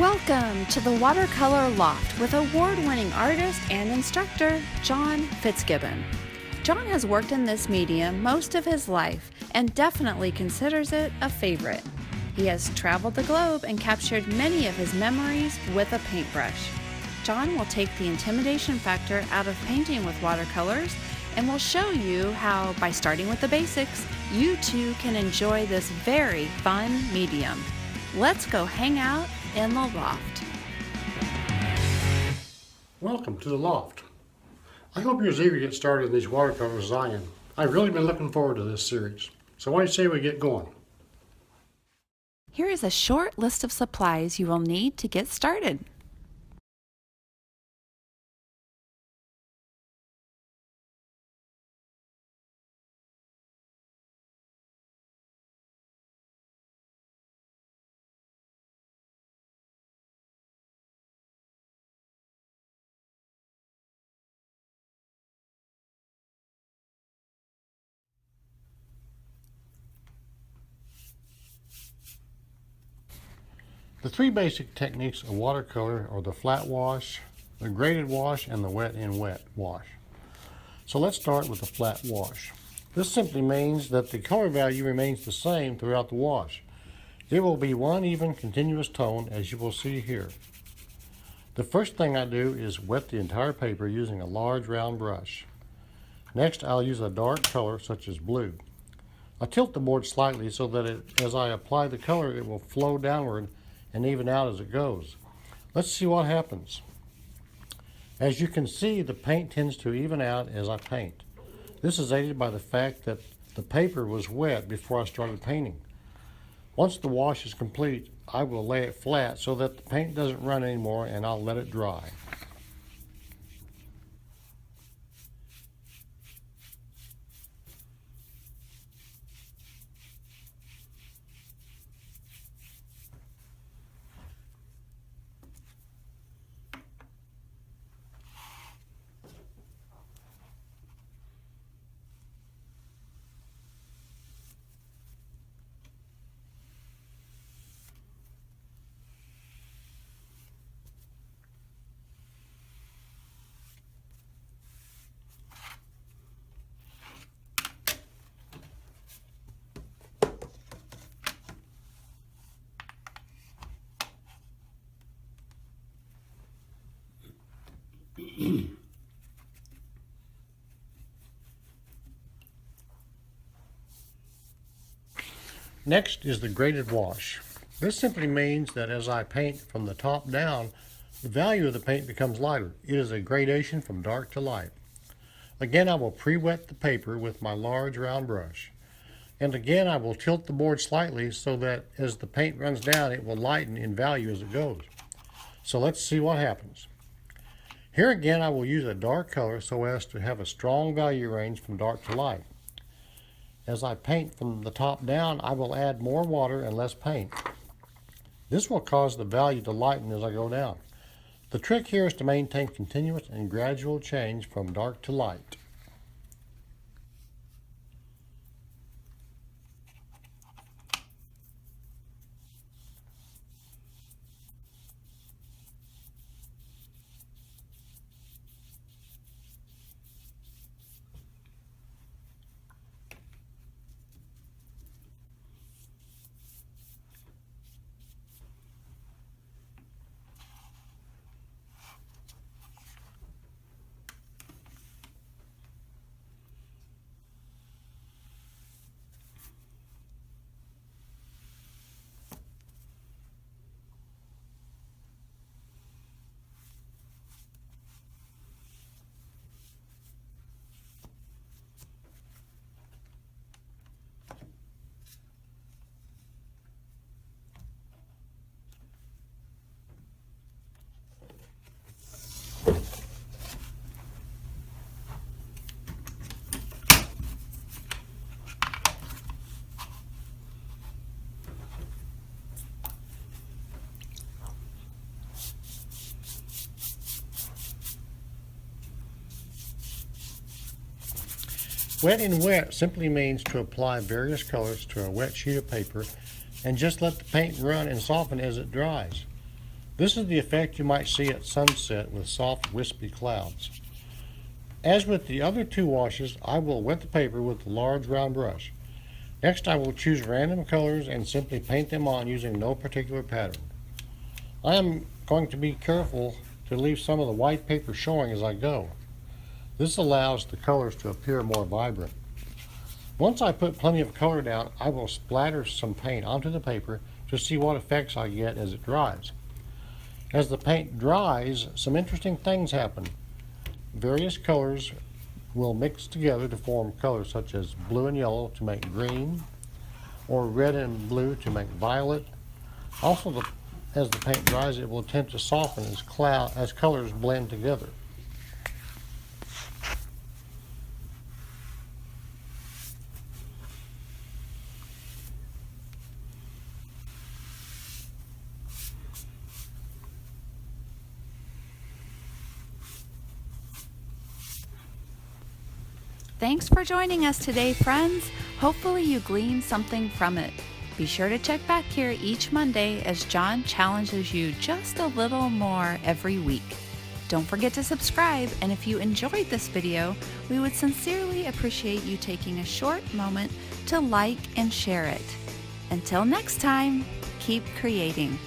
Welcome to the Watercolor Loft with award-winning artist and instructor, John Fitzgibbon. John has worked in this medium most of his life and definitely considers it a favorite. He has traveled the globe and captured many of his memories with a paintbrush. John will take the intimidation factor out of painting with watercolors and will show you how, by starting with the basics, you too can enjoy this very fun medium. Let's go hang out in the loft. Welcome to the loft. I hope you're as eager to get started in these watercolors as I am. I've really been looking forward to this series. So why don't you say we get going? Here is a short list of supplies you will need to get started. The three basic techniques of watercolor are the flat wash, the graded wash, and the wet in wet wash. So let's start with the flat wash. This simply means that the color value remains the same throughout the wash. It will be one even continuous tone, as you will see here. The first thing I do is wet the entire paper using a large round brush. Next, I'll use a dark color such as blue. I tilt the board slightly so that as I apply the color, it will flow downward and even out as it goes. Let's see what happens. As you can see, the paint tends to even out as I paint. This is aided by the fact that the paper was wet before I started painting. Once the wash is complete, I will lay it flat so that the paint doesn't run anymore, and I'll let it dry. Next is the graded wash. This simply means that as I paint from the top down, the value of the paint becomes lighter. It is a gradation from dark to light. Again, I will pre-wet the paper with my large round brush. And again, I will tilt the board slightly so that as the paint runs down, it will lighten in value as it goes. So let's see what happens. Here again, I will use a dark color so as to have a strong value range from dark to light. As I paint from the top down, I will add more water and less paint. This will cause the value to lighten as I go down. The trick here is to maintain continuous and gradual change from dark to light. Wet in wet simply means to apply various colors to a wet sheet of paper and just let the paint run and soften as it dries. This is the effect you might see at sunset with soft, wispy clouds. As with the other two washes, I will wet the paper with the large round brush. Next, I will choose random colors and simply paint them on using no particular pattern. I am going to be careful to leave some of the white paper showing as I go. This allows the colors to appear more vibrant. Once I put plenty of color down, I will splatter some paint onto the paper to see what effects I get as it dries. As the paint dries, some interesting things happen. Various colors will mix together to form colors such as blue and yellow to make green, or red and blue to make violet. Also, as the paint dries, it will tend to soften as colors blend together. Thanks for joining us today, friends. Hopefully you gleaned something from it. Be sure to check back here each Monday as John challenges you just a little more every week. Don't forget to subscribe, and if you enjoyed this video, we would sincerely appreciate you taking a short moment to like and share it. Until next time, keep creating.